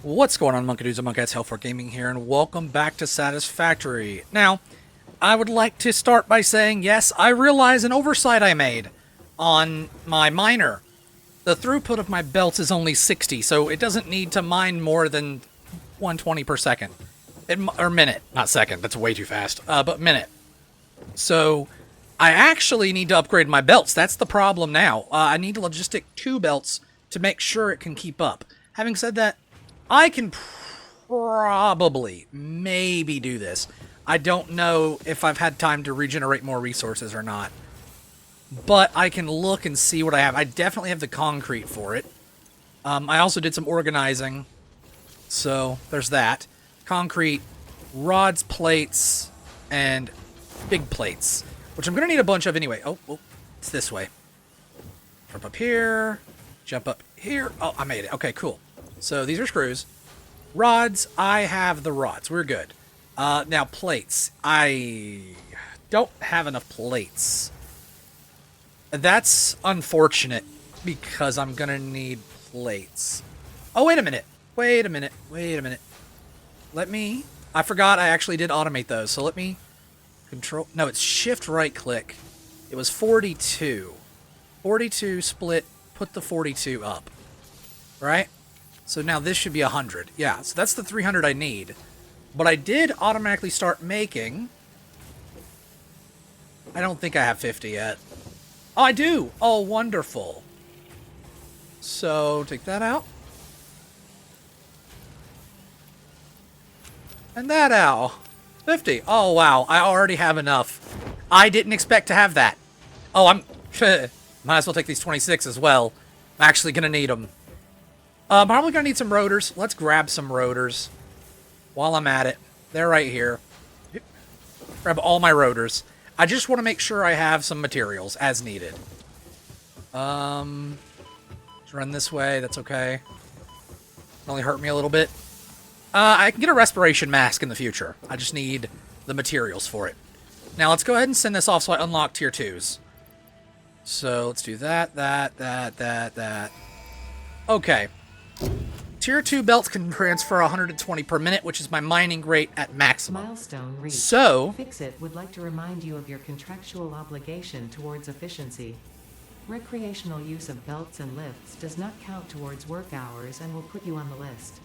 What's going on, Monkey Dudes and Monkeys? Hell4 Gaming here, and welcome back to Satisfactory. Now, I would like to start by saying, yes, I realize an oversight I made on my miner. The throughput of my belts is only 60, so it doesn't need to mine more than 120 per second. Or minute, not second, that's way too fast, but minute. So, I actually need to upgrade my belts. That's the problem now. I need Logistic 2 belts to make sure it can keep up. Having said that, I can probably, maybe do this. I don't know if I've had time to regenerate more resources or not. But I can look and see what I have. I definitely have the concrete for it. I also did some organizing. So, there's that. Concrete, rods, plates, and big plates. Which I'm going to need a bunch of anyway. Oh, it's this way. Jump up here. Jump up here. Oh, I made it. Okay, cool. So these are screws. Rods, I have the rods. We're good. Now plates. I don't have enough plates. That's unfortunate because I'm going to need plates. Oh, wait a minute. Wait a minute. Wait a minute. I forgot I actually did automate those. So let me control. No, it's shift right click. It was 42. 42 split. Put the 42 up. Right? So now this should be 100. Yeah, so that's the 300 I need. But I did automatically start making... I don't think I have 50 yet. Oh, I do! Oh, wonderful. So, take that out. And that out. 50. Oh, wow. I already have enough. I didn't expect to have that. Oh, I'm... Might as well take these 26 as well. I'm actually going to need them. Probably going to need some rotors. Let's grab some rotors while I'm at it. They're right here. Grab all my rotors. I just want to make sure I have some materials as needed. Let's run this way. That's okay. It only hurt me a little bit. I can get a respiration mask in the future. I just need the materials for it. Now let's go ahead and send this off so I unlock tier 2s. So let's do that. Okay. Tier 2 belts can transfer 120 per minute, which is my mining rate at maximum. Milestone reached. So, Fixit would like to remind you of your contractual obligation towards efficiency. Recreational use of belts and lifts does not count towards work hours and will put you on the list.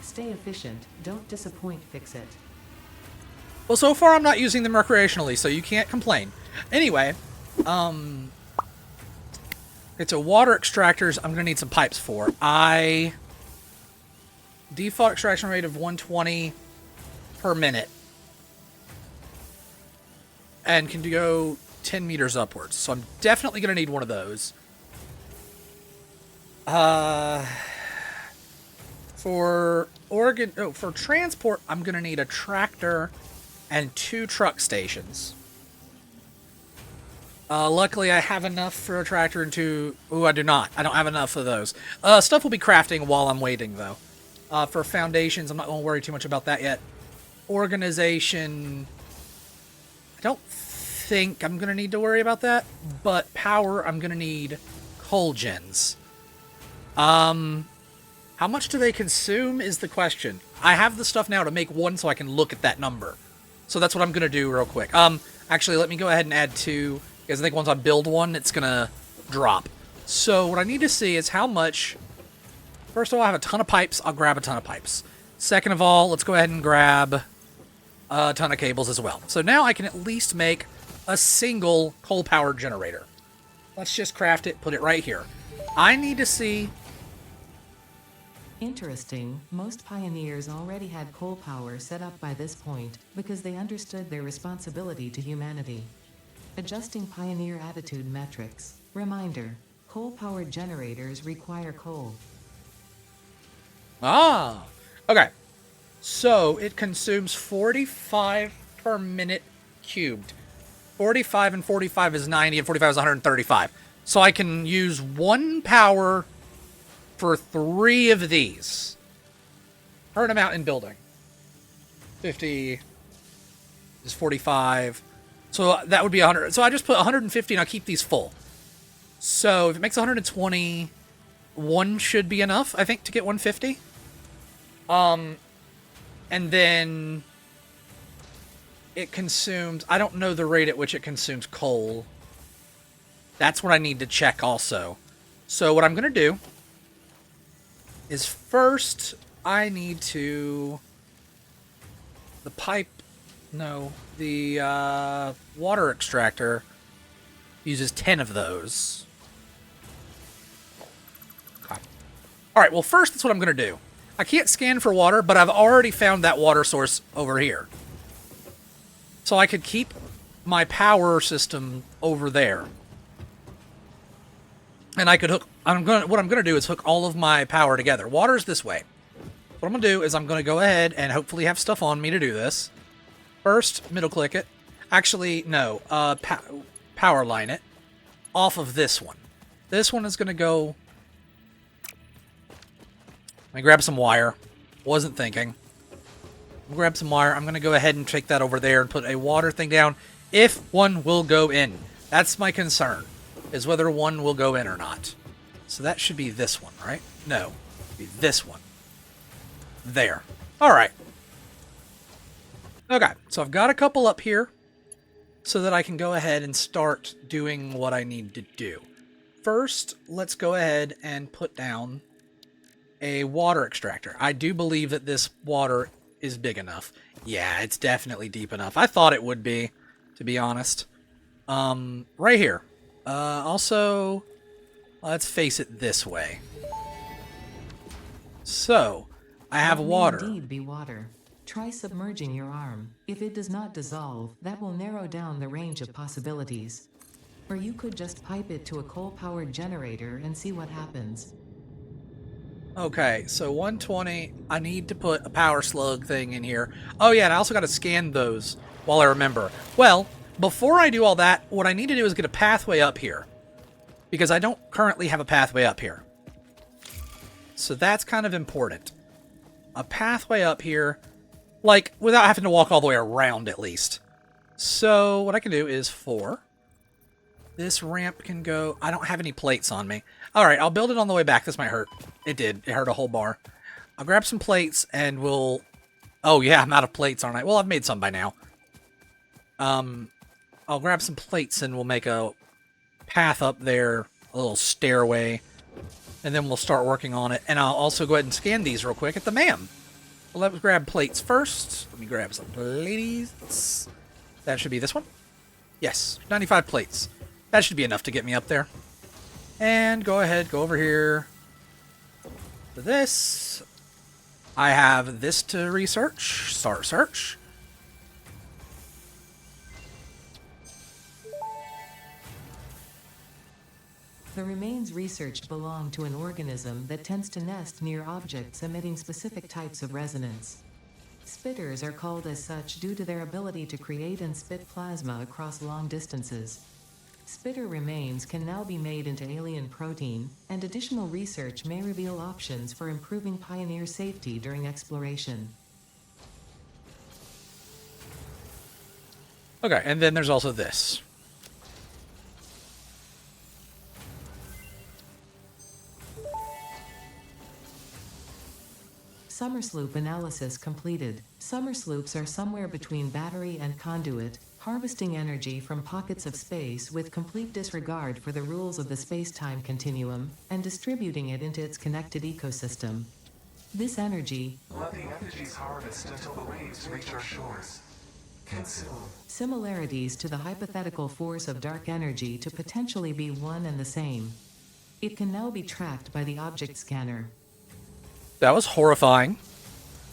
Stay efficient, don't disappoint Fixit. well, so far I'm not using them recreationally, so you can't complain. Anyway, it's a water extractors I'm going to need some pipes for. Default extraction rate of 120 per minute. And can go 10 meters upwards. So I'm definitely going to need one of those. For transport, I'm going to need a tractor and 2 truck stations. Luckily, I have enough for a tractor and 2... Ooh, I do not. I don't have enough of those. Stuff will be crafting while I'm waiting, though. For foundations, I'm not going to worry too much about that yet. Organization... I don't think I'm going to need to worry about that. But power, I'm going to need coal gens. How much do they consume is the question. I have the stuff now to make one so I can look at that number. So that's what I'm going to do real quick. Actually, let me go ahead and add 2... because I think once I build one, it's going to drop. So what I need to see is how much... First of all, I have a ton of pipes. I'll grab a ton of pipes. Second of all, let's go ahead and grab a ton of cables as well. So now I can at least make a single coal-powered generator. Let's just craft it, put it right here. I need to see... Interesting, most pioneers already had coal power set up by this point because they understood their responsibility to humanity. Adjusting pioneer attitude metrics. Reminder, coal-powered generators require coal. Ah! Okay. So, it consumes 45 per minute cubed. 45 and 45 is 90, and 45 is 135. So I can use 1 power for 3 of these. Current amount in building. 50 is 45. So that would be 100. So I just put 150 and I'll keep these full. So if it makes 120, one should be enough, I think, to get 150. And then it consumes, I don't know the rate at which it consumes coal. That's what I need to check also. So what I'm going to do is first I need to, the water extractor uses 10 of those. Okay. All right, well first that's what I'm going to do. I can't scan for water, but I've already found that water source over here. So I could keep my power system over there. And I could hook, what I'm going to do is hook all of my power together. Water's this way. What I'm going to do is I'm going to go ahead and hopefully have stuff on me to do this. First, middle click it. Actually, no, power line it off of this one. This one is going to go... Let me grab some wire. Wasn't thinking. Grab some wire. I'm going to go ahead and take that over there and put a water thing down. If one will go in. That's my concern. Is whether one will go in or not. So that should be this one, right? No. It'd be this one. There. Alright. Okay. So I've got a couple up here. So that I can go ahead and start doing what I need to do. First, let's go ahead and put down a water extractor. I do believe that this water is big enough. Yeah, it's definitely deep enough. I thought it would be, to be honest. Right here. Also, let's face it this way. So, I have water. Indeed be water. Try submerging your arm. If it does not dissolve, that will narrow down the range of possibilities. Or you could just pipe it to a coal-powered generator and see what happens. Okay, so 120, I need to put a power slug thing in here. Oh yeah, and I also got to scan those while I remember. Well, before I do all that, what I need to do is get a pathway up here. Because I don't currently have a pathway up here. So that's kind of important. A pathway up here, like, without having to walk all the way around at least. So what I can do is 4. This ramp can go... I don't have any plates on me. Alright, I'll build it on the way back. This might hurt. It did. It hurt a whole bar. I'll grab some plates and we'll... Oh yeah, I'm out of plates, aren't I? Well, I've made some by now. I'll grab some plates and we'll make a path up there. A little stairway. And then we'll start working on it. And I'll also go ahead and scan these real quick at the MAM. Well, let's grab plates first. Let me grab some plates. That should be this one. Yes, 95 plates. That should be enough to get me up there. And go ahead, go over here to this. I have this to research. Start search. The remains researched belong to an organism that tends to nest near objects emitting specific types of resonance. Spitters are called as such due to their ability to create and spit plasma across long distances. Spitter remains can now be made into alien protein, and additional research may reveal options for improving Pioneer safety during exploration. Okay, and then there's also this. Summer sloop analysis completed. Summer sloops are somewhere between battery and conduit, harvesting energy from pockets of space with complete disregard for the rules of the space-time continuum, and distributing it into its connected ecosystem. This energy... Let the energies harvest until the waves reach our shores. Consume. Similarities to the hypothetical force of dark energy to potentially be one and the same. It can now be tracked by the object scanner. That was horrifying.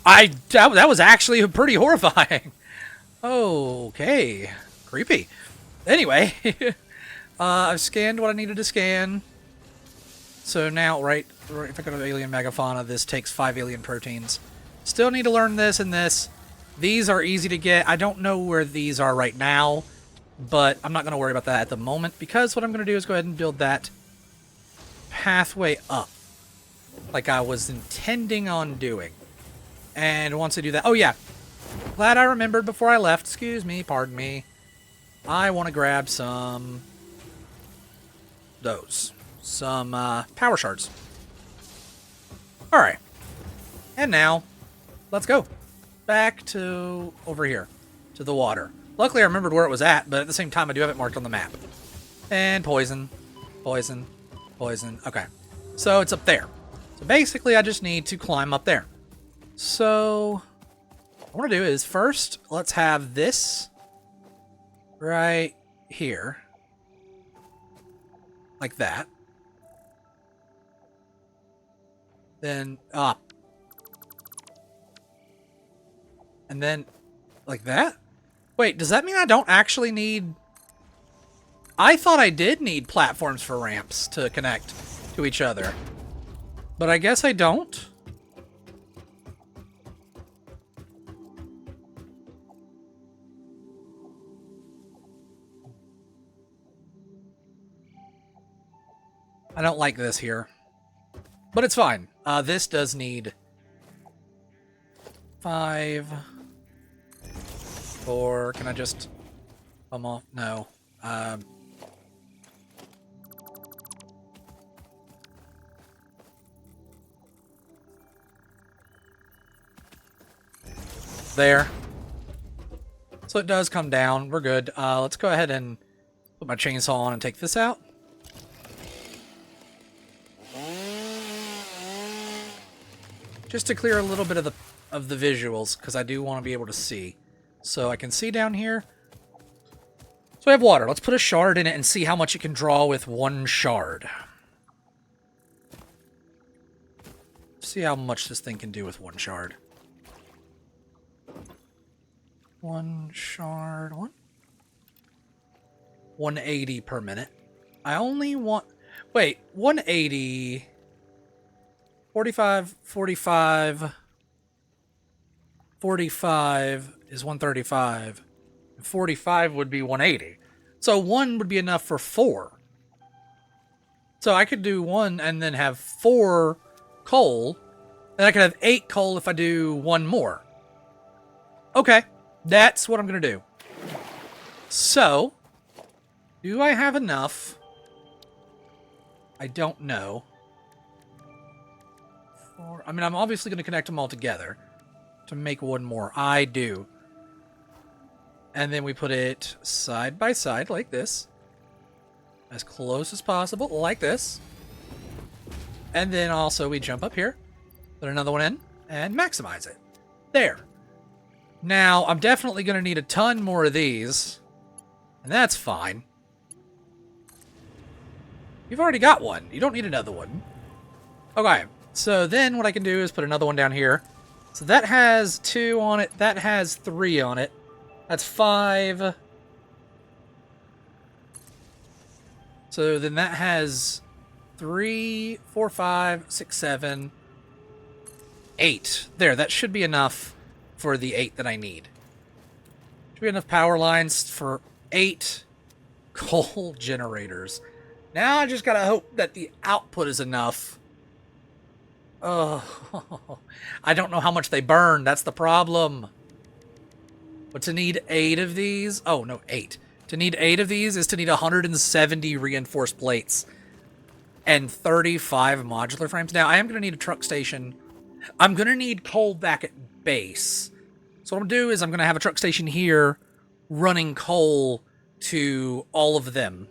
That was actually pretty horrifying. Okay. Creepy. Anyway. I've scanned what I needed to scan. So now, right, if I go to alien megafauna, this takes 5 alien proteins. Still need to learn this and this. These are easy to get. I don't know where these are right now, but I'm not going to worry about that at the moment, because what I'm going to do is go ahead and build that pathway up, like I was intending on doing. And once I do that... Oh, yeah. Glad I remembered before I left. Excuse me. Pardon me. I want to grab some... those. Some power shards. Alright. And now, let's go. Back to over here, to the water. Luckily, I remembered where it was at, but at the same time, I do have it marked on the map. And poison, poison, poison. Okay, so it's up there. So basically, I just need to climb up there. So what I want to do is first, let's have this right here. Like that. Then up. And then like that? Wait, does that mean I don't actually need... I thought I did need platforms for ramps to connect to each other. But I guess I don't. I don't like this here. But it's fine. This does need 5, 4. Can I just come off? No. There. So it does come down. We're good. Let's go ahead and put my chainsaw on and take this out. Just to clear a little bit of the visuals, because I do want to be able to see. So I can see down here. So I have water. Let's put a shard in it and see how much it can draw with one shard. See how much this thing can do with one shard. One shard. 180 per minute. I only want... Wait, 180... 45, 45, 45 is 135. 45 would be 180. So 1 would be enough for 4. So I could do 1 and then have 4 coal. Then I could have 8 coal if I do 1 more. Okay, that's what I'm going to do. So, do I have enough? I don't know. I mean, I'm obviously going to connect them all together to make 1 more. I do. And then we put it side by side like this. As close as possible, like this. And then also we jump up here, put another one in, and maximize it. There. Now, I'm definitely going to need a ton more of these. And that's fine. You've already got one. You don't need another one. Okay. So then what I can do is put another one down here. So that has 2 on it. That has 3 on it. That's 5. So then that has 3, 4, 5, 6, 7, 8. There, that should be enough for the 8 that I need. Should be enough power lines for 8 coal generators. Now I just gotta hope that the output is enough. Oh, I don't know how much they burn. That's the problem. But to need 8 of these... Oh, no, 8. To need 8 of these is to need 170 reinforced plates and 35 modular frames. Now, I am going to need a truck station. I'm going to need coal back at base. So what I'm going to do is I'm going to have a truck station here running coal to all of them.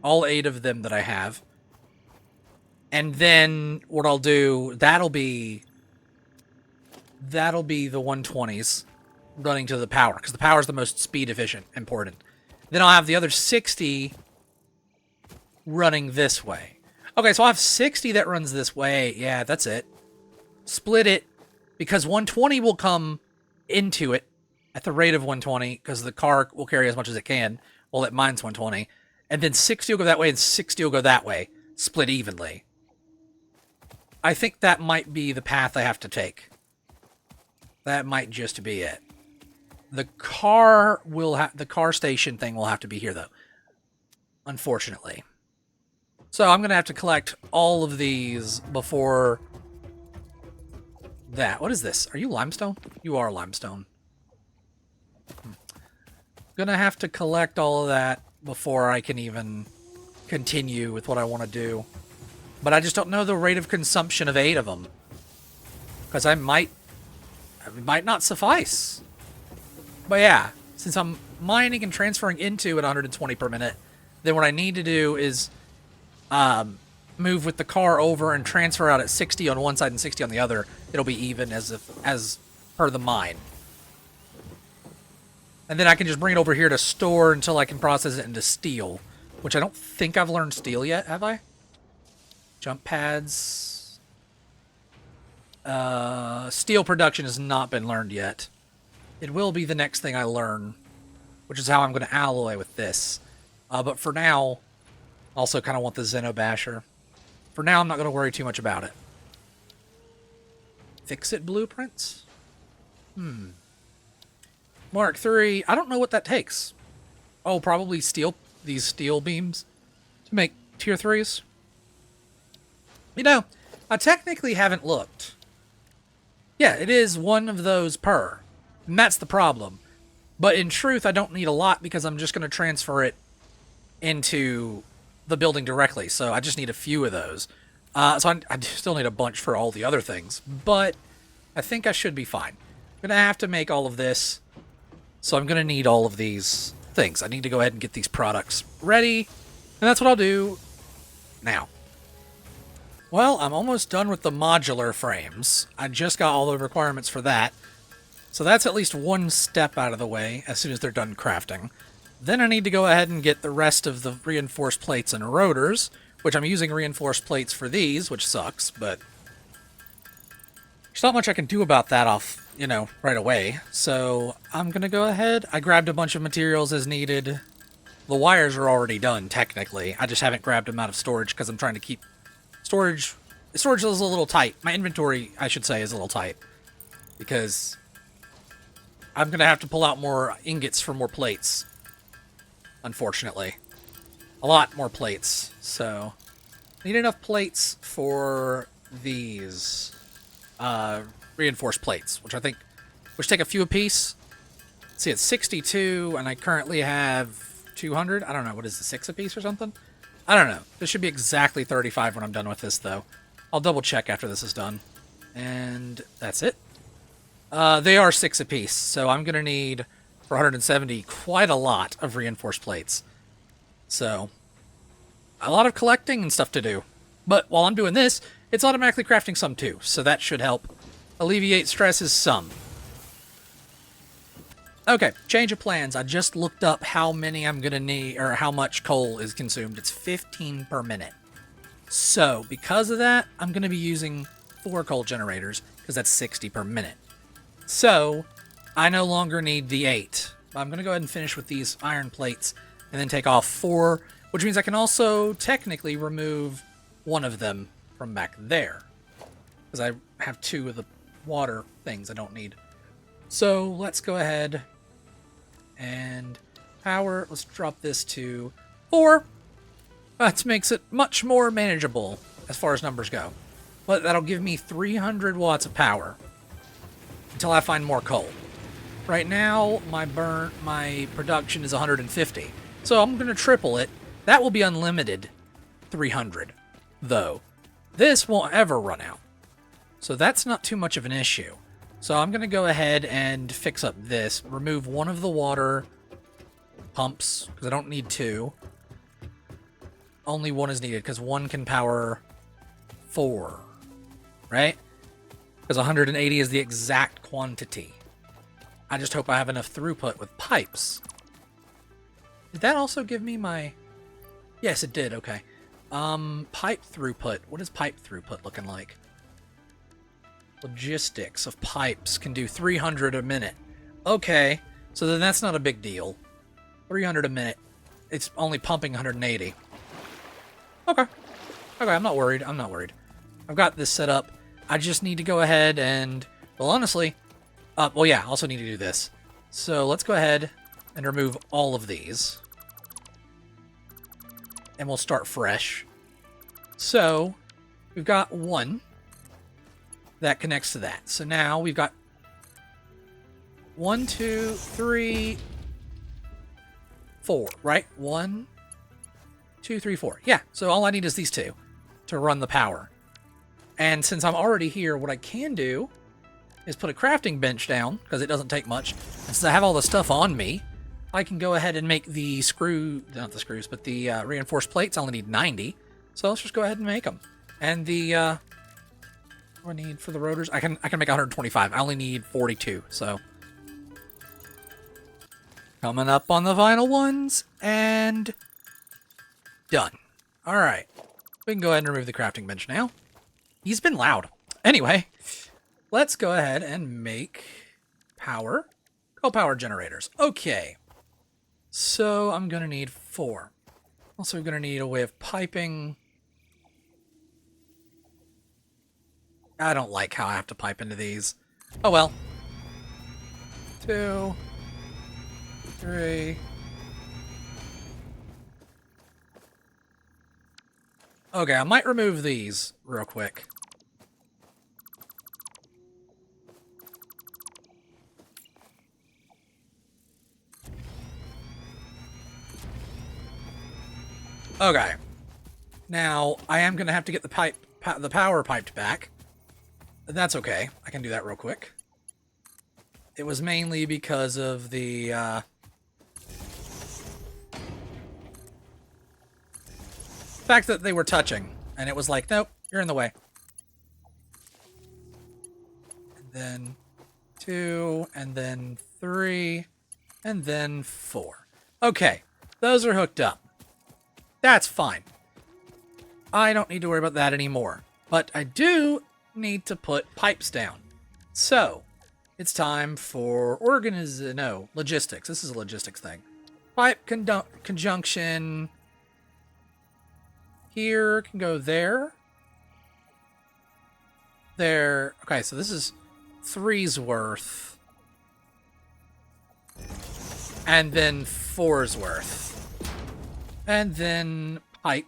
All 8 of them that I have. And then what I'll do, that'll be the 120s running to the power, because the power is the most speed efficient, important. Then I'll have the other 60 running this way. Okay, so I'll have 60 that runs this way. Yeah, that's it. Split it, because 120 will come into it at the rate of 120, because the car will carry as much as it can, while it mines 120. And then 60 will go that way, and 60 will go that way, split evenly. I think that might be the path I have to take. That might just be it. The car station thing will have to be here, though. Unfortunately. So I'm going to have to collect all of these before that. What is this? Are you limestone? You are limestone. Gonna have to collect all of that before I can even continue with what I want to do. But I just don't know the rate of consumption of 8 of them. Because I might It might not suffice. But yeah, since I'm mining and transferring into at 120 per minute, then what I need to do is move with the car over and transfer out at 60 on one side and 60 on the other. It'll be even as per the mine. And then I can just bring it over here to store until I can process it into steel, which I don't think I've learned steel yet, have I? Jump pads. Steel production has not been learned yet. It will be the next thing I learn, which is how I'm going to alloy with this. But for now, also kind of want the Zeno Basher. For now, I'm not going to worry too much about it. Fix-it blueprints? Mark III. I don't know what that takes. Oh, probably steel. These steel beams to make tier 3s. You know, I technically haven't looked. Yeah, it is one of those per. And that's the problem. But in truth, I don't need a lot because I'm just going to transfer it into the building directly. So I just need a few of those. So I still need a bunch for all the other things. But I think I should be fine. I'm going to have to make all of this. So I'm going to need all of these things. I need to go ahead and get these products ready. And that's what I'll do now. Well, I'm almost done with the modular frames. I just got all the requirements for that. So that's at least one step out of the way as soon as they're done crafting. Then I need to go ahead and get the rest of the reinforced plates and rotors, which I'm using reinforced plates for these, which sucks, but there's not much I can do about that right away. So I'm going to go ahead. I grabbed a bunch of materials as needed. The wires are already done, technically. I just haven't grabbed them out of storage because I'm trying to keep storage. Storage is a little tight. My inventory, I should say, is a little tight because I'm going to have to pull out more ingots for more plates, unfortunately. A lot more plates. So, I need enough plates for these reinforced plates, which take a few apiece. Let's see, it's 62, and I currently have 200. I don't know, what is it, 6 apiece or something? I don't know. This should be exactly 35 when I'm done with this, though. I'll double check after this is done. And that's it. They are 6 apiece, so I'm going to need, for 170, quite a lot of reinforced plates. So, a lot of collecting and stuff to do. But while I'm doing this, it's automatically crafting some too, so that should help alleviate stresses some. Okay, change of plans. I just looked up how many I'm going to need, or how much coal is consumed. It's 15 per minute. So, because of that, I'm going to be using 4 coal generators, because that's 60 per minute. So, I no longer need the 8. I'm going to go ahead and finish with these iron plates, and then take off 4, which means I can also technically remove one of them from back there, because I have 2 of the water things I don't need. So, let's go ahead and power. Let's drop this to 4. That makes it much more manageable as far as numbers go. But that'll give me 300 watts of power until I find more coal. Right now, my production is 150. So I'm going to triple it. That will be unlimited 300, though. This won't ever run out. So that's not too much of an issue. So I'm going to go ahead and fix up this. Remove one of the water pumps, because I don't need 2. Only 1 is needed, because 1 can power 4. Right? Because 180 is the exact quantity. I just hope I have enough throughput with pipes. Did that also give me my... Yes, it did. Okay. Pipe throughput. What is pipe throughput looking like? Logistics of pipes can do 300 a minute. Okay. So then that's not a big deal. 300 a minute. It's only pumping 180. Okay. Okay, I'm not worried. I'm not worried. I've got this set up. I just need to go ahead and... Well, honestly... well, yeah, I also need to do this. So let's go ahead and remove all of these. And we'll start fresh. So, we've got 1 that connects to that. So now we've got 1, 2, 3, 4, right? 1, 2, 3, 4. Yeah, so all I need is these 2 to run the power. And since I'm already here, what I can do is put a crafting bench down, because it doesn't take much. And since I have all the stuff on me, I can go ahead and make the not the screws, but the reinforced plates. I only need 90. So let's just go ahead and make them. And the, what do I need for the rotors? I can make 125. I only need 42, so. Coming up on the final ones, and done. All right. We can go ahead and remove the crafting bench now. He's been loud. Anyway, let's go ahead and make power. Power generators. Okay. So I'm going to need 4. Also going to need a way of piping. I don't like how I have to pipe into these. Oh well. 2, 3. Okay, I might remove these real quick. Okay. Now, I am going to have to get the power piped back. That's okay. I can do that real quick. It was mainly because of the fact that they were touching. And it was like, nope, you're in the way. And then 2, and then 3, and then 4. Okay, those are hooked up. That's fine. I don't need to worry about that anymore. But I do need to put pipes down. So, it's time for logistics. This is a logistics thing. Pipe conjunction here can go there. There. Okay, so this is 3's worth. And then 4's worth. And then pipe.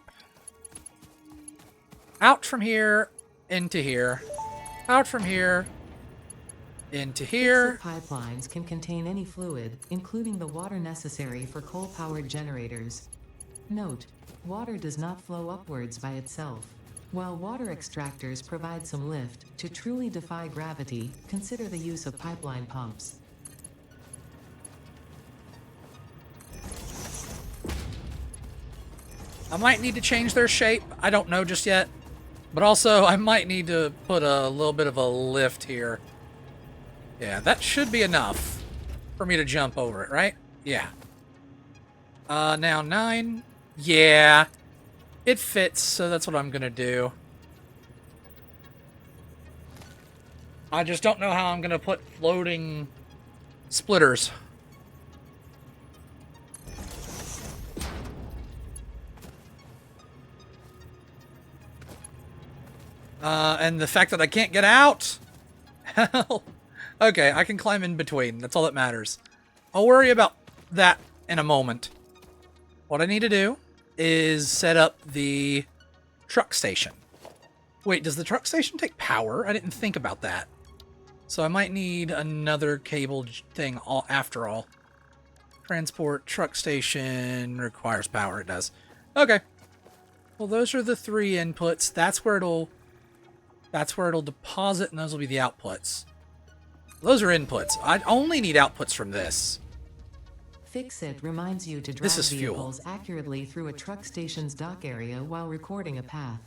Out from here, into here. Out from here, into here. Fixed pipelines can contain any fluid, including the water necessary for coal-powered generators. Note, water does not flow upwards by itself. While water extractors provide some lift, to truly defy gravity, consider the use of pipeline pumps. I might need to change their shape. I don't know just yet. But also, I might need to put a little bit of a lift here. Yeah, that should be enough for me to jump over it, right? Yeah. Now 9. Yeah. It fits, so that's what I'm gonna do. I just don't know how I'm gonna put floating splitters. And the fact that I can't get out. Hell. Okay, I can climb in between. That's all that matters. I'll worry about that in a moment. What I need to do is set up the truck station. Wait, does the truck station take power? I didn't think about that. So I might need another cable thing after all. Transport truck station requires power. It does. Okay. Well, those are the 3 inputs. That's where it'll deposit, and those will be the outputs. Those are inputs. I only need outputs from this. Fix-It reminds you to drive This is fuel. vehicles accurately through a truck station's dock area while recording a path.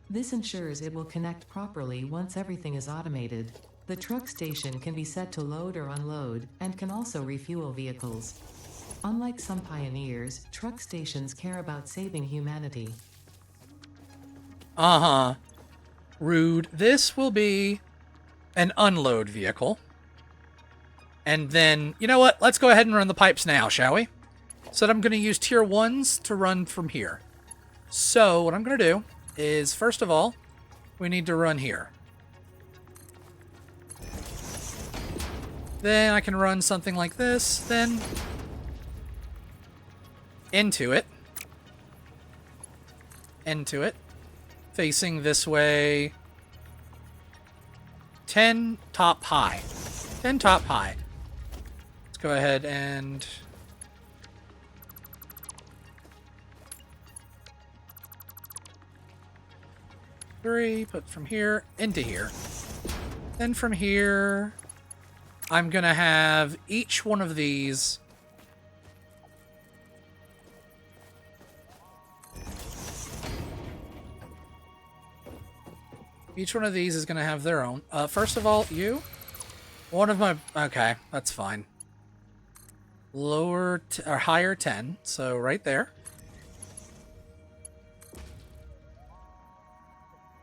This ensures it will connect properly once everything is automated. The truck station can be set to load or unload, and can also refuel vehicles. Unlike some pioneers, truck stations care about saving humanity. Uh-huh. Rude. This will be an unload vehicle. And then, you know what? Let's go ahead and run the pipes now, shall we? So I'm going to use tier 1s to run from here. So what I'm going to do is, first of all, we need to run here. Then I can run something like this, then into it. Into it. Facing this way. 10 top high. 10 top high. Let's go ahead and... put from here into here. Then from here, I'm going to have each one of these. Each one of these is going to have their own. First of all, you. One of my... Okay, that's fine. Lower or higher 10. So right there.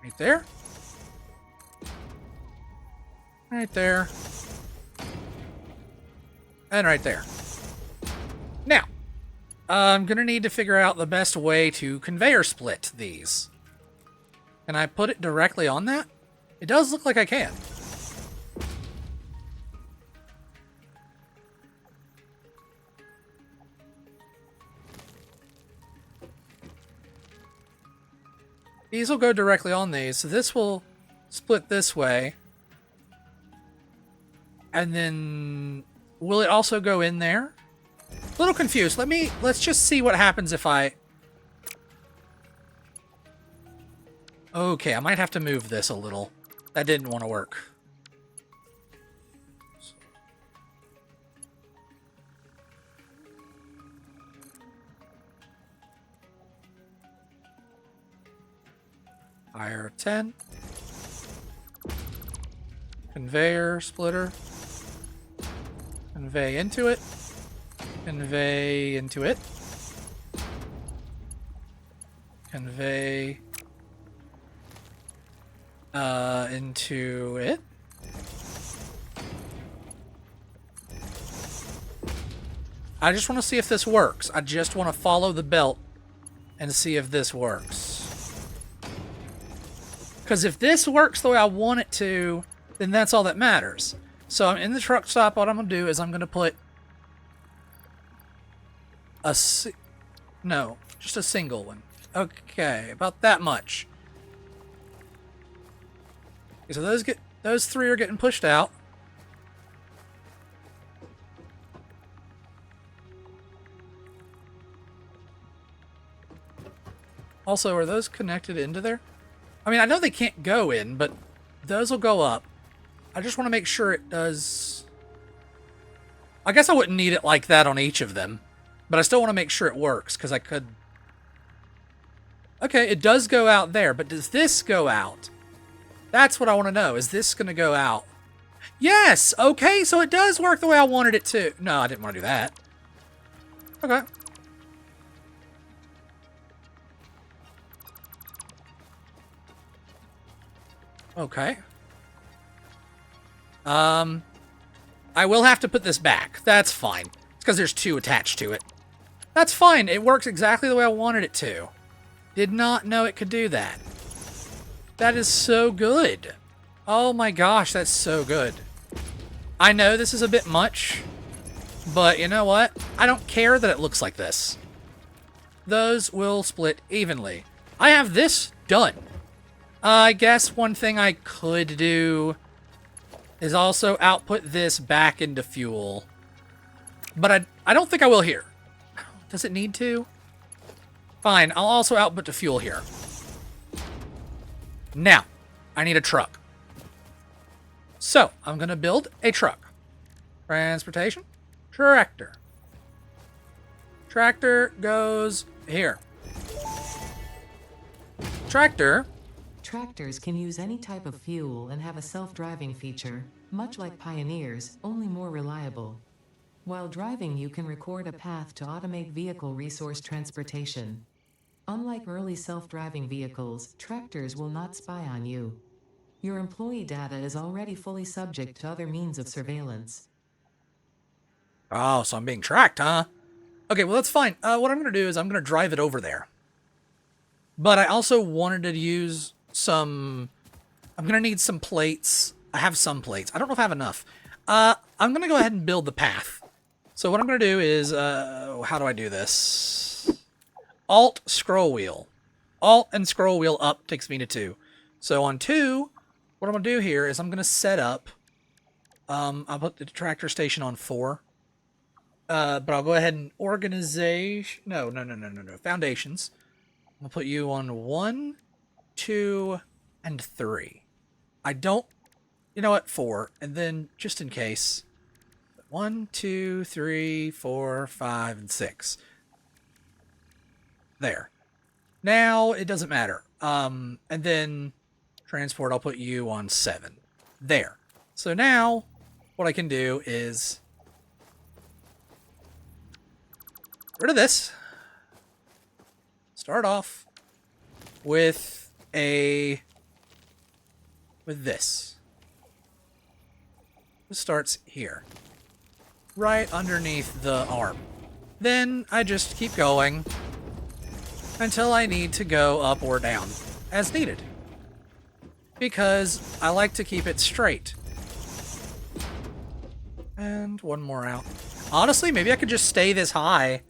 Right there. Right there. And right there. Now, I'm going to need to figure out the best way to conveyor split these. Can I put it directly on that? It does look like I can. These will go directly on these, so this will split this way. And then, will it also go in there? A little confused. Let's just see what happens if I... Okay, I might have to move this a little. That didn't want to work. Higher 10. Conveyor splitter. Convey into it. Convey into it. Convey into it. I just want to see if this works. I just want to follow the belt and see if this works. Because if this works the way I want it to, then that's all that matters. So I'm in the truck stop. What I'm going to do is I'm going to put just a single one. Okay, about that much. Okay, so those three are getting pushed out. Also, are those connected into there? I mean, I know they can't go in, but those will go up. I just want to make sure it does... I guess I wouldn't need it like that on each of them, but I still want to make sure it works, because I could... Okay, it does go out there, but does this go out? That's what I want to know. Is this going to go out? Yes! Okay, so it does work the way I wanted it to. No, I didn't want to do that. Okay. Okay. I will have to put this back. That's fine. It's because there's two attached to it. That's fine. It works exactly the way I wanted it to. Did not know it could do that. That is so good. Oh my gosh, that's so good. I know this is a bit much, but you know what? I don't care that it looks like this. Those will split evenly. I have this done. I guess one thing I could do is also output this back into fuel. But I don't think I will here. Does it need to? Fine, I'll also output to fuel here. Now, I need a truck. So, I'm going to build a truck. Transportation. Tractor. Tractor goes here. Tractor. Tractors can use any type of fuel and have a self-driving feature, much like Pioneers, only more reliable. While driving, you can record a path to automate vehicle resource transportation. Unlike early self-driving vehicles, tractors will not spy on you. Your employee data is already fully subject to other means of surveillance. Oh, so I'm being tracked, huh? Okay, well, that's fine. What I'm going to do is I'm going to drive it over there. But I also wanted to use some... I'm going to need some plates. I have some plates. I don't know if I have enough. I'm going to go ahead and build the path. So what I'm going to do is... how do I do this? Alt, scroll wheel. Alt and scroll wheel up takes me to 2. So on 2, what I'm going to do here is I'm going to set up... I'll put the tractor station on 4. But I'll go ahead and organization... No. Foundations. I'll put you on 1, 2, and 3. I don't You know what? 4. And then, just in case, 1, 2, 3, 4, 5, and 6. There. Now, it doesn't matter. And then, transport, I'll put you on 7. There. So now, what I can do is get rid of this. Start off with this. This starts here. Right underneath the arm. Then I just keep going until I need to go up or down as needed. Because I like to keep it straight. And one more out. Honestly, maybe I could just stay this high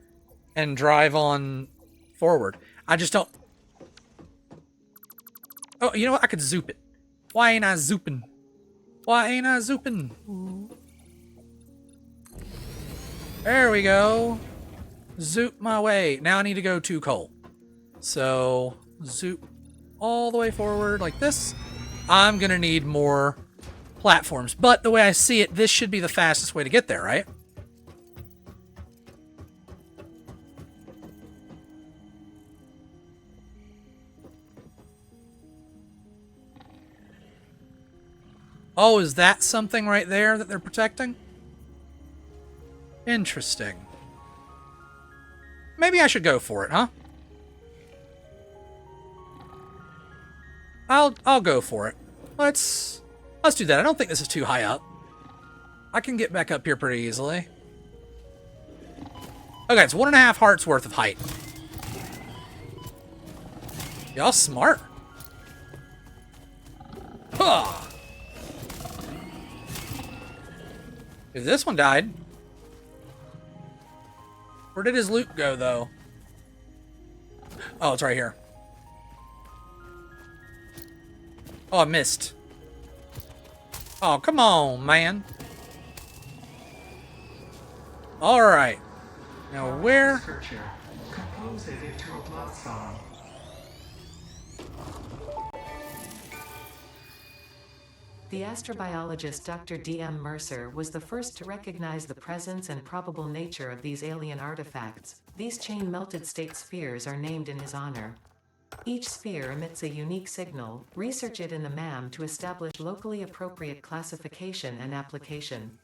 and drive on forward. I just don't... Oh, you know what? I could zoop it. Why ain't I zooping? Why ain't I zooping? There we go. Zoop my way. Now I need to go to coal. So, zoop all the way forward like this. I'm going to need more platforms. But the way I see it, this should be the fastest way to get there, right? Oh, is that something right there that they're protecting? Interesting. Maybe I should go for it, huh? I'll go for it. Let's do that. I don't think this is too high up. I can get back up here pretty easily. Okay, it's 1.5 hearts worth of height. Y'all smart. Huh. If this one died. Where did his loot go, though? Oh, it's right here. Oh, I missed. Oh, come on, man. Alright. Now, where... Compose it into a blood song. The astrobiologist Dr. D.M. Mercer was the first to recognize the presence and probable nature of these alien artifacts. These chain-melted state spheres are named in his honor. Each sphere emits a unique signal. Research it in the MAM to establish locally appropriate classification and application.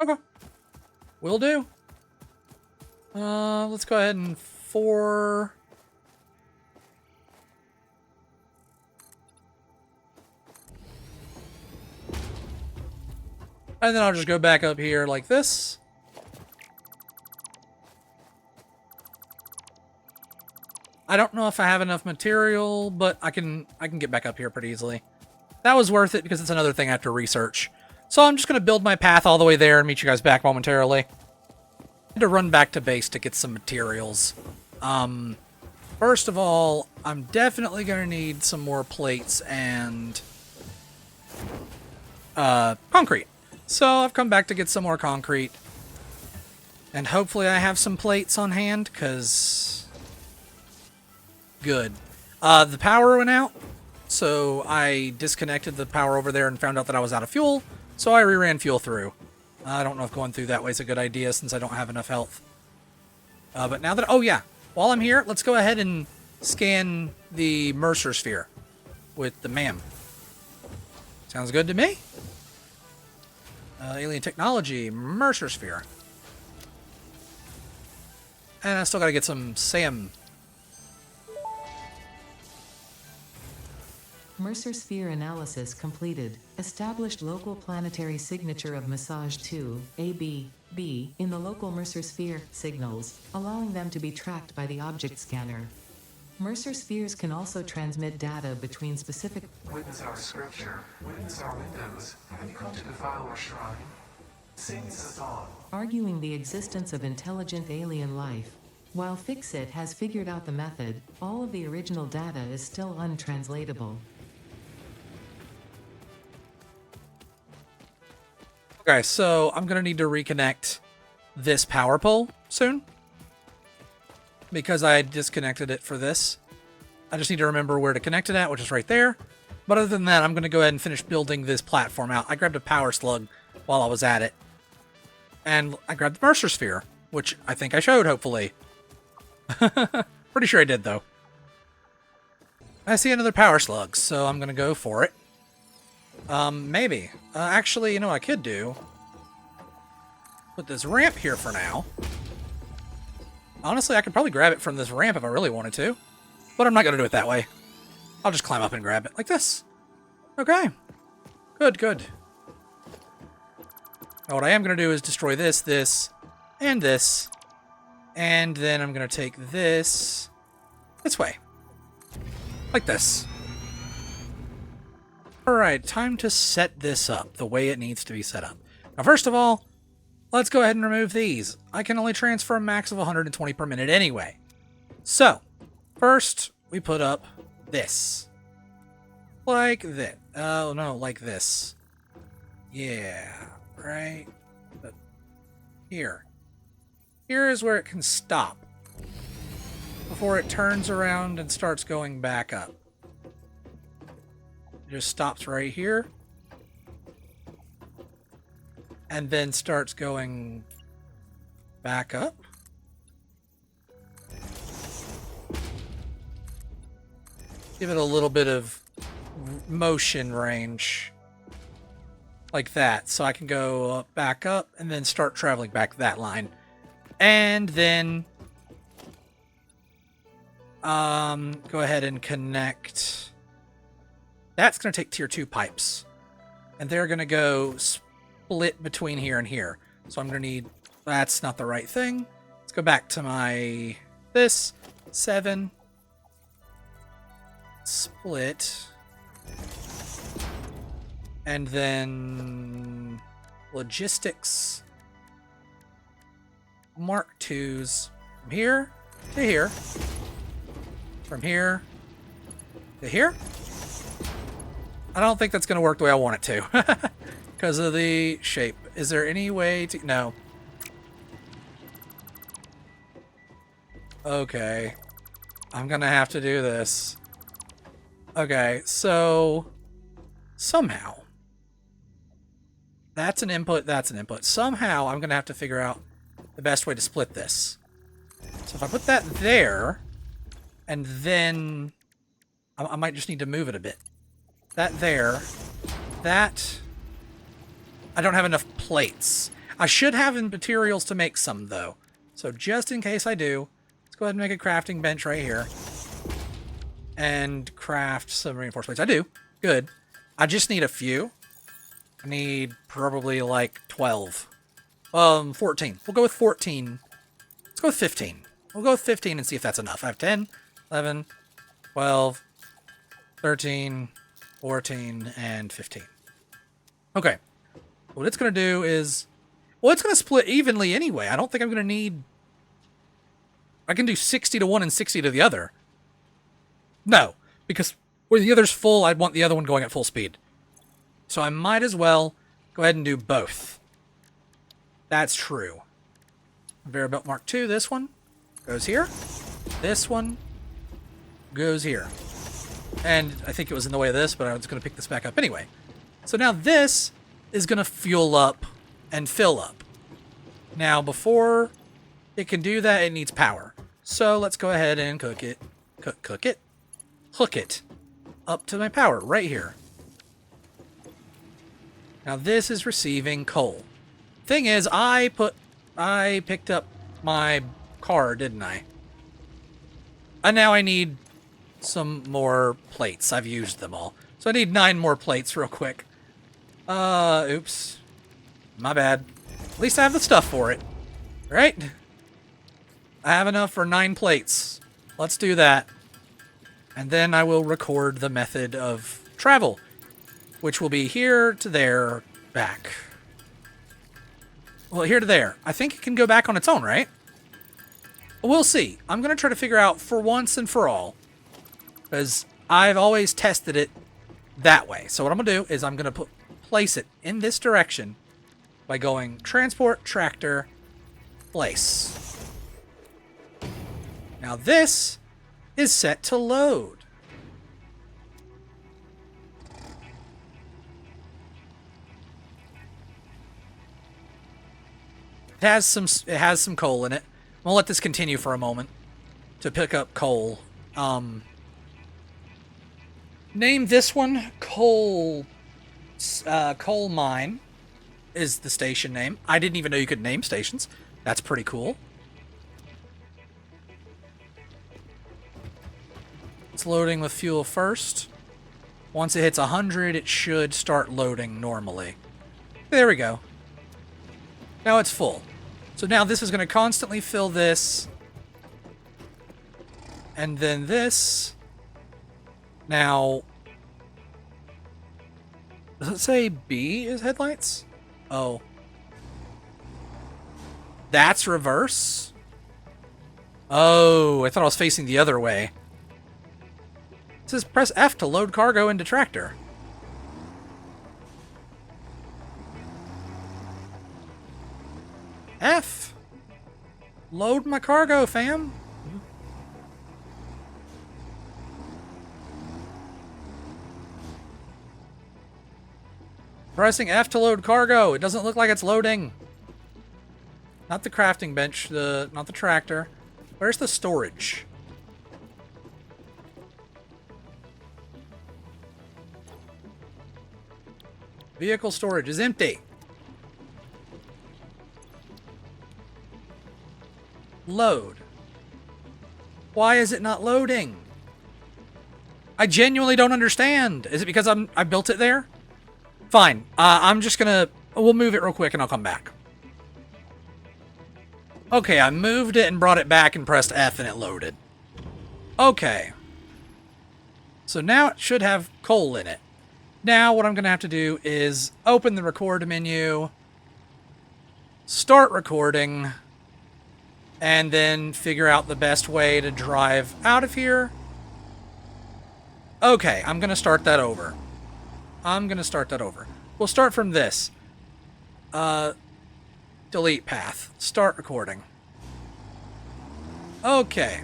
Okay. Will do. Let's go ahead and 4... And then I'll just go back up here like this. I don't know if I have enough material, but I can get back up here pretty easily. That was worth it because it's another thing I have to research. So I'm just going to build my path all the way there and meet you guys back momentarily. I had to run back to base to get some materials. First of all, I'm definitely going to need some more plates and concrete. So I've come back to get some more concrete. And hopefully I have some plates on hand, because... Good. The power went out, so I disconnected the power over there and found out that I was out of fuel, so I reran fuel through. I don't know if going through that way is a good idea since I don't have enough health. But now that... Oh, yeah. While I'm here, let's go ahead and scan the Mercer sphere with the MAM. Sounds good to me. Alien technology, Mercer sphere. And I still gotta get some SAM. Mercer sphere analysis completed. Established local planetary signature of massage 2, AB, in the local Mercer sphere signals, allowing them to be tracked by the object scanner. Mercer spheres can also transmit data between specific... Witness our scripture. Witness our windows. Have you come to defile our shrine? Sing us a song. Arguing the existence of intelligent alien life. While Fixit has figured out the method, all of the original data is still untranslatable. Okay, so I'm gonna need to reconnect this power pole soon, because I disconnected it for this. I just need to remember where to connect it at, which is right there. But other than that, I'm going to go ahead and finish building this platform out. I grabbed a power slug while I was at it. And I grabbed the Mercer Sphere, which I think I showed, hopefully. Pretty sure I did, though. I see another power slug, so I'm going to go for it. Maybe. Actually, you know what I could do? Put this ramp here for now. Honestly, I could probably grab it from this ramp if I really wanted to. But I'm not going to do it that way. I'll just climb up and grab it like this. Okay. Good, good. Now what I am going to do is destroy this, this, and this. And then I'm going to take this way. Like this. Alright, time to set this up the way it needs to be set up. Now first of all, let's go ahead and remove these. I can only transfer a max of 120 per minute anyway. So, first we put up this. Like this. Oh no, like this. Yeah, right? But here. Here is where it can stop before it turns around and starts going back up. It just stops right here. And then starts going back up. Give it a little bit of motion range. Like that. So I can go back up and then start traveling back that line. And then go ahead and connect. That's going to take tier 2 pipes. And they're going to go split between here and here. So I'm going to need... That's not the right thing. Let's go back to my... This. 7. Split. And then... Logistics. Mark 2s. From here to here. From here to here. I don't think that's going to work the way I want it to. Because of the shape. Is there any way to... No. Okay. I'm going to have to do this. Okay, so... Somehow. That's an input, that's an input. Somehow I'm going to have to figure out the best way to split this. So if I put that there... And then... I might just need to move it a bit. That there. That... I don't have enough plates. I should have materials to make some, though. So just in case I do, let's go ahead and make a crafting bench right here. And craft some reinforced plates. I do. Good. I just need a few. I need probably like 12. 14. We'll go with 14. Let's go with 15. We'll go with 15 and see if that's enough. I have 10, 11, 12, 13, 14, and 15. Okay. What it's going to do is... Well, it's going to split evenly anyway. I don't think I'm going to need... I can do 60 to one and 60 to the other. No, because where the other's full, I'd want the other one going at full speed. So I might as well go ahead and do both. That's true. Conveyor Belt Mark 2, this one goes here. This one goes here. And I think it was in the way of this, but I was going to pick this back up anyway. So now this is going to fuel up and fill up. Now, before it can do that, it needs power. So let's go ahead and cook it. Cook it. Hook it up to my power right here. Now this is receiving coal. Thing is, I picked up my car, didn't I? And now I need some more plates. I've used them all. So I need 9 more plates real quick. Oops. My bad. At least I have the stuff for it. Right? I have enough for 9 plates. Let's do that. And then I will record the method of travel, which will be here to there, back. Well, here to there. I think it can go back on its own, right? We'll see. I'm going to try to figure out for once and for all, because I've always tested it that way. So what I'm going to do is I'm going to place it in this direction by going transport, tractor, place. Now this is set to load. It has some coal in it. We'll let this continue for a moment to pick up coal. Name this one Coal Mine is the station name. I didn't even know you could name stations. That's pretty cool. It's loading with fuel first. Once it hits 100, it should start loading normally. There we go. Now it's full. So now this is going to constantly fill this. And then this. Now, does it say B is headlights? Oh. That's reverse? Oh, I thought I was facing the other way. It says press F to load cargo into tractor. F. Load my cargo, fam. Pressing F to load cargo. It doesn't look like it's loading. Not the crafting bench, not the tractor. Where's the storage? Vehicle storage is empty. Load. Why is it not loading? I genuinely don't understand. Is it because I built it there? Fine. I'm just gonna... We'll move it real quick and I'll come back. Okay, I moved it and brought it back and pressed F and it loaded. Okay. So now it should have coal in it. Now what I'm gonna have to do is open the record menu, start recording, and then figure out the best way to drive out of here. Okay, I'm gonna start that over. We'll start from this. Delete path. Start recording. Okay.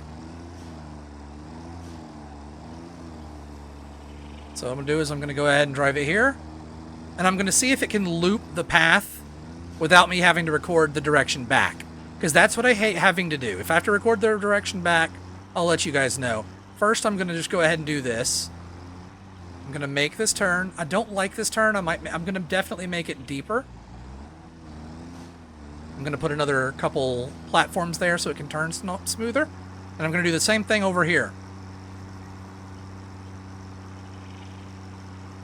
So what I'm going to do is I'm going to go ahead and drive it here. And I'm going to see if it can loop the path without me having to record the direction back. Because that's what I hate having to do. If I have to record the direction back, I'll let you guys know. First, I'm going to just go ahead and do this. I'm going to make this turn. I don't like this turn. I'm going to definitely make it deeper. I'm going to put another couple platforms there so it can turn smoother. And I'm going to do the same thing over here.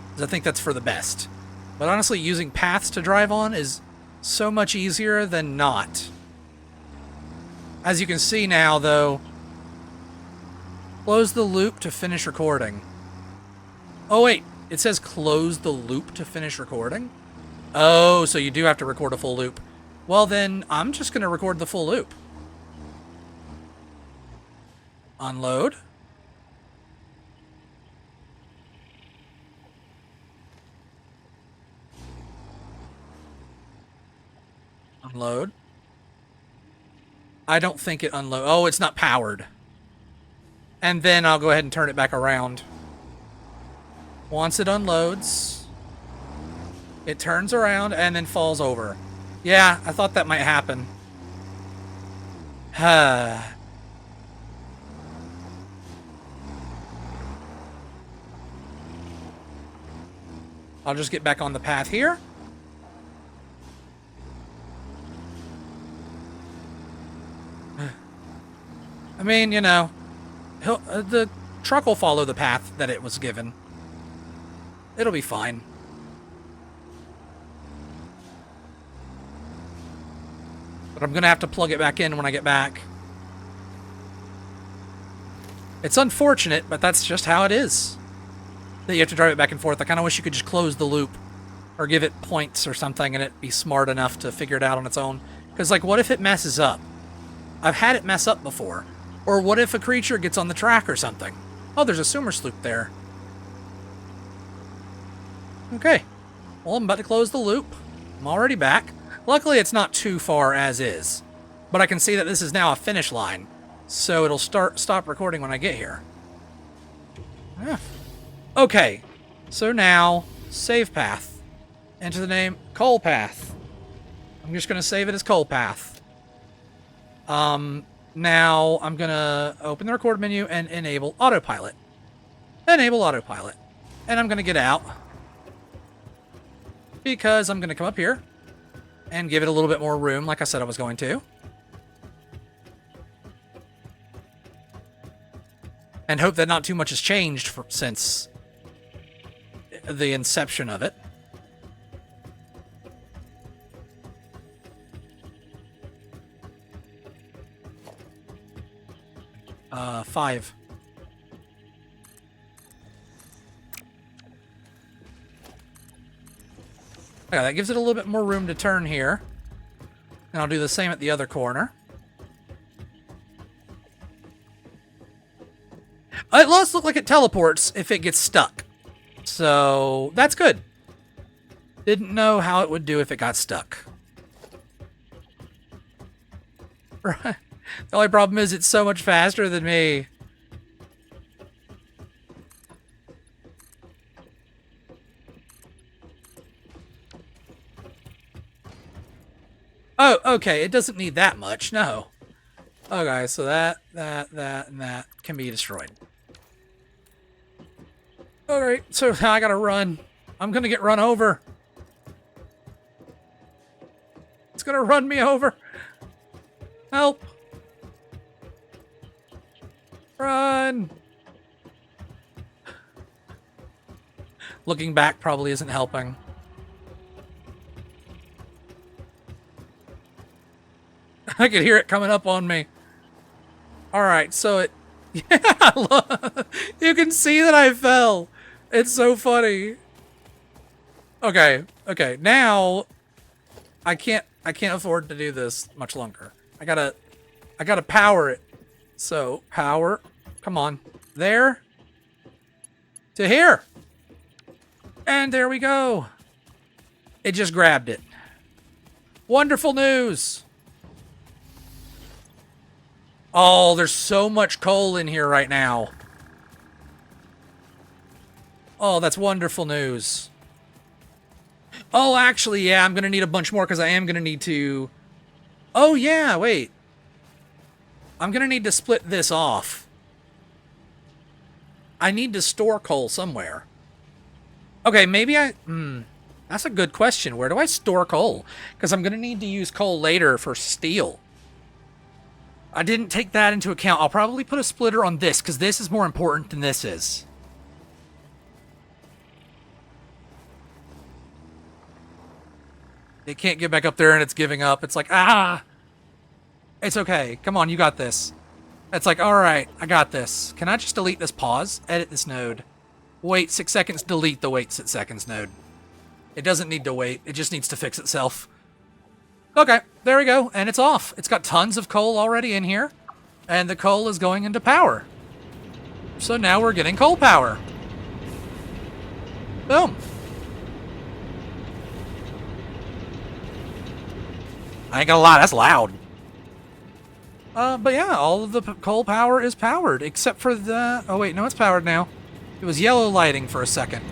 Because I think that's for the best. But honestly, using paths to drive on is so much easier than not. As you can see now, though, close the loop to finish recording. Oh, wait. It says close the loop to finish recording? Oh, so you do have to record a full loop. Well, then, I'm just going to record the full loop. Unload. Unload. I don't think it unload. Oh, it's not powered. And then I'll go ahead and turn it back around. Once it unloads, it turns around and then falls over. Yeah, I thought that might happen. I'll just get back on the path here. I mean, you know, the truck will follow the path that it was given. It'll be fine. But I'm going to have to plug it back in when I get back. It's unfortunate, but that's just how it is. That you have to drive it back and forth. I kind of wish you could just close the loop. Or give it points or something and it'd be smart enough to figure it out on its own. Because, like, what if it messes up? I've had it mess up before. Or what if a creature gets on the track or something? Oh, there's a sumer sloop there. Okay. Well, I'm about to close the loop. I'm already back. Luckily, it's not too far as is. But I can see that this is now a finish line. So it'll stop recording when I get here. Yeah. Okay. So now, save path. Enter the name, coal path. I'm just going to save it as coal path. Now I'm going to open the record menu and enable autopilot. Enable autopilot. And I'm going to get out. Because I'm going to come up here and give it a little bit more room like I said I was going to. And hope that not too much has changed since the inception of it. Five. Okay, that gives it a little bit more room to turn here. And I'll do the same at the other corner. It does look like it teleports if it gets stuck. So, that's good. Didn't know how it would do if it got stuck. Right. The only problem is it's so much faster than me. Oh, okay. It doesn't need that much. No. Okay, so that, and that can be destroyed. Alright, so now I gotta run. I'm gonna get run over. It's gonna run me over. Help. Run. Looking back probably isn't helping. I could hear it coming up on me. Alright, so it... Yeah, you can see that I fell. It's so funny. Okay, now... I can't afford to do this much longer. I gotta power it. So, power. Come on. There. To here. And there we go. It just grabbed it. Wonderful news. Oh, there's so much coal in here right now. Oh, that's wonderful news. Oh, actually, yeah, I'm going to need a bunch more because I am going to need to... Oh, yeah, wait. I'm going to need to split this off. I need to store coal somewhere. Okay, maybe I... that's a good question. Where do I store coal? Because I'm going to need to use coal later for steel. I didn't take that into account. I'll probably put a splitter on this, because this is more important than this is. It can't get back up there, and it's giving up. It's like, ah! It's okay. Come on, you got this. It's like, alright, I got this. Can I just delete this pause? Edit this node. Wait 6 seconds, delete the wait 6 seconds node. It doesn't need to wait. It just needs to fix itself. Okay, there we go, and it's off. It's got tons of coal already in here, and the coal is going into power. So now we're getting coal power. Boom. I ain't gonna lie, that's loud. But yeah, all of the coal power is powered, except for the... Oh wait, no, it's powered now. It was yellow lighting for a second.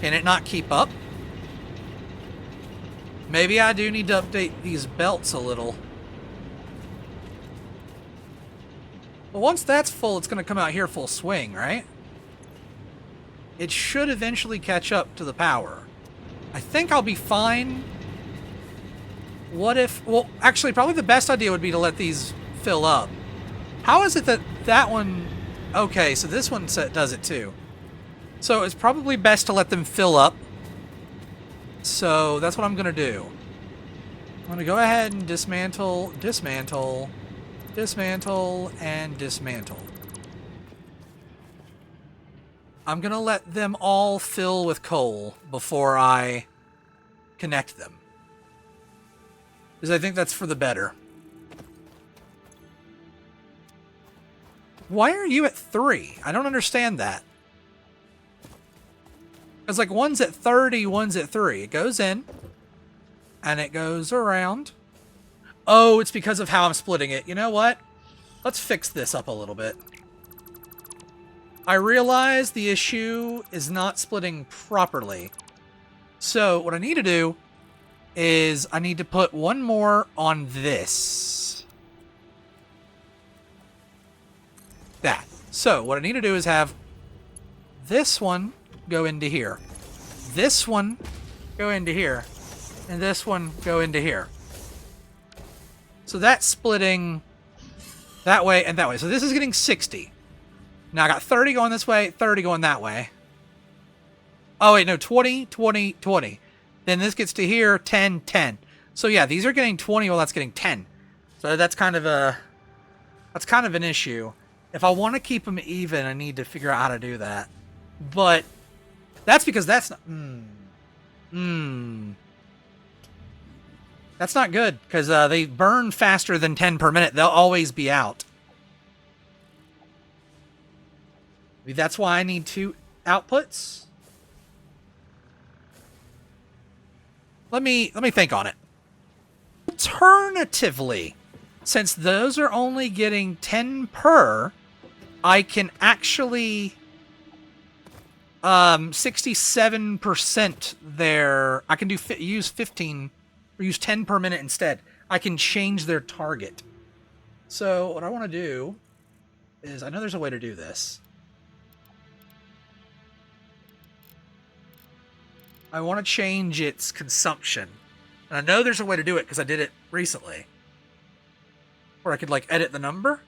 Can it not keep up? Maybe I do need to update these belts a little. But once that's full, it's going to come out here full swing, right? It should eventually catch up to the power. I think I'll be fine. What if... Well, actually, probably the best idea would be to let these fill up. How is it that that one... Okay, so this one does it too. So it's probably best to let them fill up. So that's what I'm going to do. I'm going to go ahead and dismantle, dismantle, dismantle, and dismantle. I'm going to let them all fill with coal before I connect them. Because I think that's for the better. Why are you at 3? I don't understand that. It's like one's at 30, one's at 3. It goes in, and it goes around. Oh, it's because of how I'm splitting it. You know what? Let's fix this up a little bit. I realize the issue is not splitting properly. So what I need to do is I need to put one more on this. That. So what I need to do is have this one go into here. This one go into here. And this one go into here. So that's splitting that way and that way. So this is getting 60. Now I got 30 going this way, 30 going that way. Oh, wait, no, 20, 20, 20. Then this gets to here, 10, 10. So yeah, these are getting 20 while that's getting 10. So that's kind of an issue. If I want to keep them even, I need to figure out how to do that. But that's because that's not... That's not good, because they burn faster than 10 per minute. They'll always be out. Maybe that's why I need 2 outputs. Let me think on it. Alternatively, since those are only getting 10 per, I can actually 67% there. I can use 15 or use 10 per minute instead. I can change their target. So what I want to do is, I know there's a way to do this. I want to change its consumption. And I know there's a way to do it because I did it recently. Where I could like edit the number.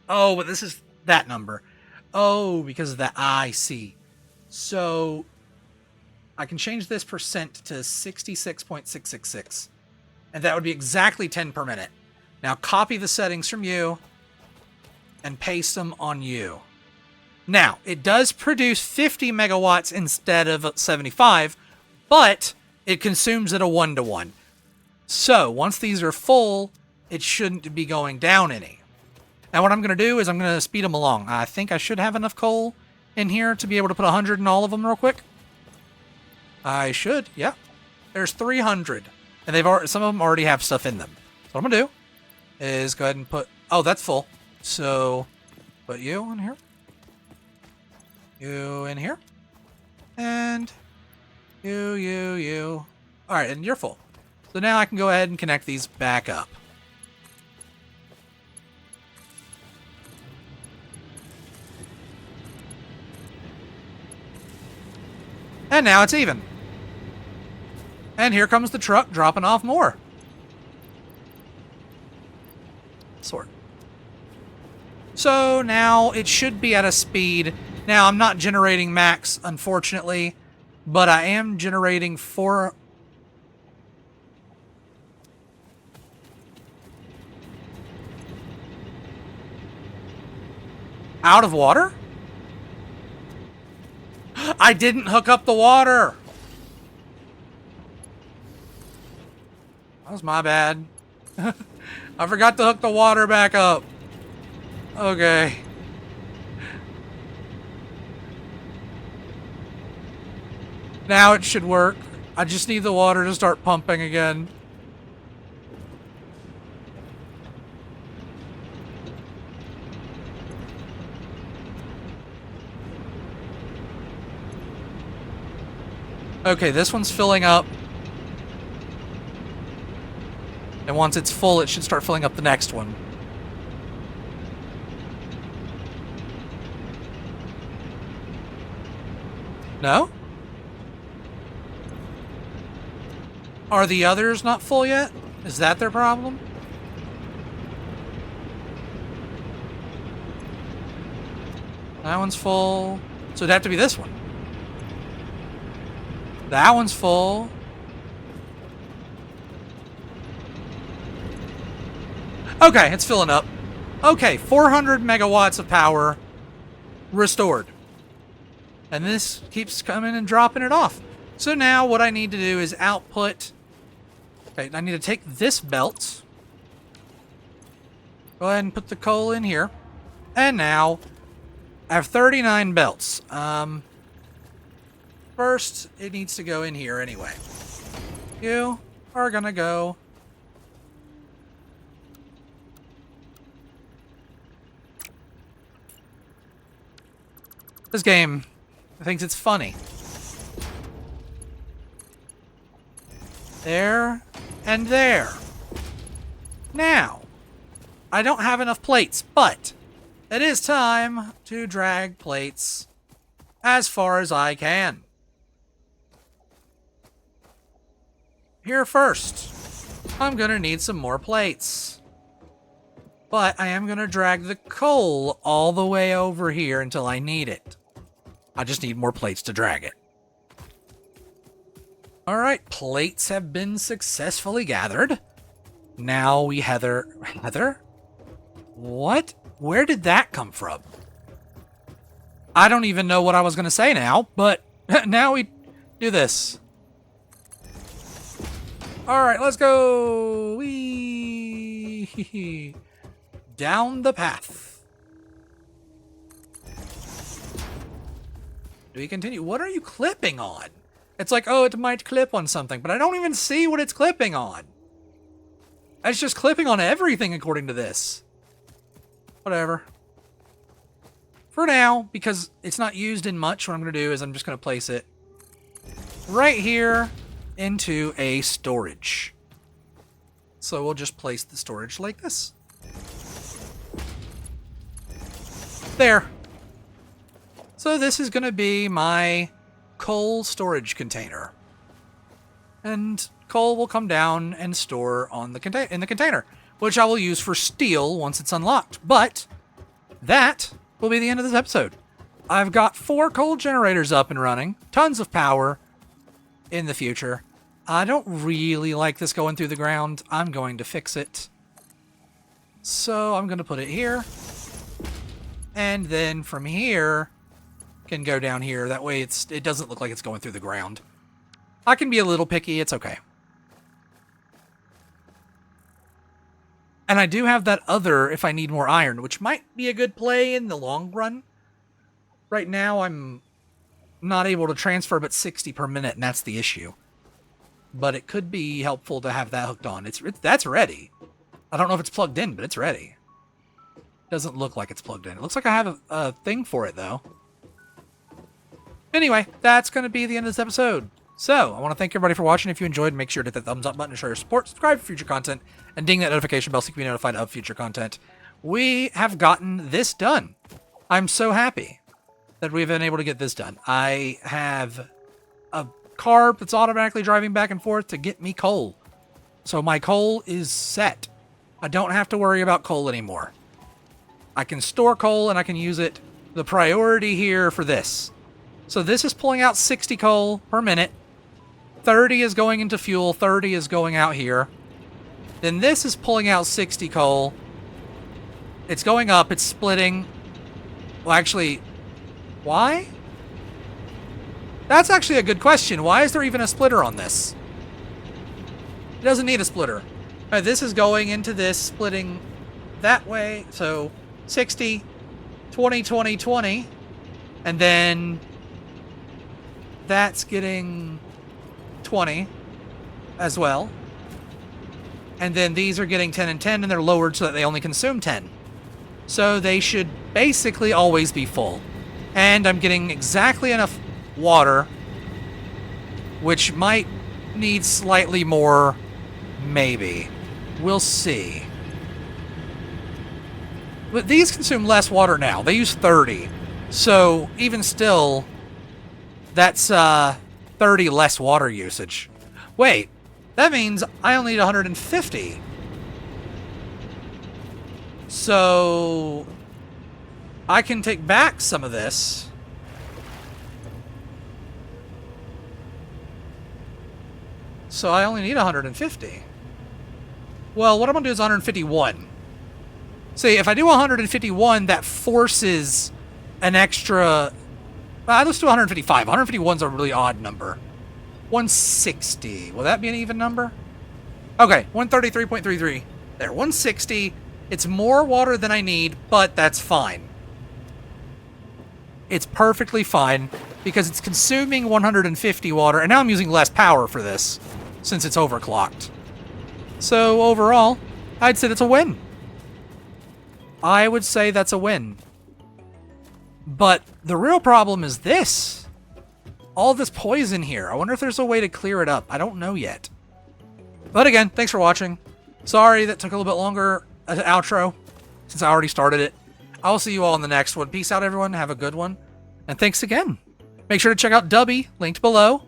Oh, but this is that number. Oh, because of that. I see. So I can change this percent to 66.666. And that would be exactly 10 per minute. Now copy the settings from you and paste them on you. Now, it does produce 50 megawatts instead of 75, but it consumes at a 1-to-1. So once these are full, it shouldn't be going down any. Now what I'm going to do is I'm going to speed them along. I think I should have enough coal in here to be able to put 100 in all of them real quick. I should, yeah. There's 300. And some of them already have stuff in them. So what I'm going to do is go ahead and put... Oh, that's full. So put you in here. You in here. And you. Alright, and you're full. So now I can go ahead and connect these back up. And now it's even. And here comes the truck dropping off more. Sort. So now it should be at a speed. Now I'm not generating max, unfortunately, but I am generating 4. Out of water? I didn't hook up the water. That was my bad. I forgot to hook the water back up. Okay. Now it should work. I just need the water to start pumping again. Okay, this one's filling up. And once it's full, it should start filling up the next one. No? Are the others not full yet? Is that their problem? That one's full. So it'd have to be this one. That one's full. Okay, it's filling up. Okay, 400 megawatts of power restored. And this keeps coming and dropping it off. So now what I need to do is output... Okay, I need to take this belt. Go ahead and put the coal in here. And now I have 39 belts. First, it needs to go in here anyway. You are gonna go This game thinks it's funny. There and there. Now, I don't have enough plates, but it is time to drag plates as far as I can. Here first, I'm gonna need some more plates. But I am gonna drag the coal all the way over here until I need it. I just need more plates to drag it. Alright, plates have been successfully gathered. Now we Heather? What? Where did that come from? I don't even know what I was gonna say now, but now we do this. Alright, let's go! Whee! Down the path. Do we continue? What are you clipping on? It's like, oh, it might clip on something, but I don't even see what it's clipping on. It's just clipping on everything according to this. Whatever. For now, because it's not used in much, what I'm going to do is I'm just going to place it right here into a storage. So we'll just place the storage like this. There. So this is going to be my coal storage container. And coal will come down and store on the in the container, which I will use for steel once it's unlocked. But that will be the end of this episode. I've got 4 coal generators up and running, tons of power in the future. I don't really like this going through the ground. I'm going to fix it. So I'm going to put it here. And then from here, can go down here. That way it doesn't look like it's going through the ground. I can be a little picky. It's okay. And I do have that other if I need more iron, which might be a good play in the long run. Right now, I'm not able to transfer but 60 per minute, and that's the issue. But it could be helpful to have that hooked on. That's ready. I don't know if it's plugged in, but it's ready. Doesn't look like it's plugged in. It looks like I have a thing for it, though. Anyway, that's going to be the end of this episode. So, I want to thank everybody for watching. If you enjoyed, make sure to hit that thumbs up button to show your support, subscribe for future content, and ding that notification bell so you can be notified of future content. We have gotten this done. I'm so happy that we've been able to get this done. I have a car that's automatically driving back and forth to get me coal. So my coal is set. I don't have to worry about coal anymore. I can store coal and I can use it. The priority here for this. So this is pulling out 60 coal per minute. 30 is going into fuel. 30 is going out here. Then this is pulling out 60 coal. It's going up. It's splitting. Well, actually, why? That's actually a good question. Why is there even a splitter on this? It doesn't need a splitter. This is going into this, splitting that way. So 60, 20, 20, 20. And then that's getting 20 as well. And then these are getting 10 and 10, and they're lowered so that they only consume 10. So they should basically always be full. And I'm getting exactly enough water, which might need slightly more, maybe. We'll see. But these consume less water now. They use 30. So even still, that's 30 less water usage. Wait, that means I only need 150. So I can take back some of this. So I only need 150. Well, what I'm going to do is 151. See, if I do 151, that forces an extra... let's do 155. 151 is a really odd number. 160. Will that be an even number? Okay, 133.33. There, 160. It's more water than I need, but that's fine. It's perfectly fine because it's consuming 150 water, and now I'm using less power for this since it's overclocked. So overall, I'd say that's a win. I would say that's a win. But the real problem is this. All this poison here. I wonder if there's a way to clear it up. I don't know yet. But again, thanks for watching. Sorry that took a little bit longer as an outro, since I already started it. I will see you all in the next one. Peace out, everyone. Have a good one. And thanks again. Make sure to check out Dubby, linked below.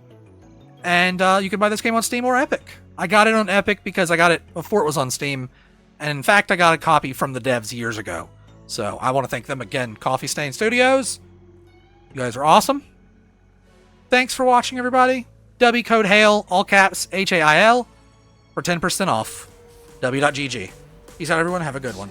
And you can buy this game on Steam or Epic. I got it on Epic because I got it before it was on Steam. And in fact, I got a copy from the devs years ago. So I want to thank them again. Coffee Stain Studios. You guys are awesome. Thanks for watching, everybody. Dubby code HAIL, all caps, HAIL, for 10% off. W.GG. Peace out, everyone. Have a good one.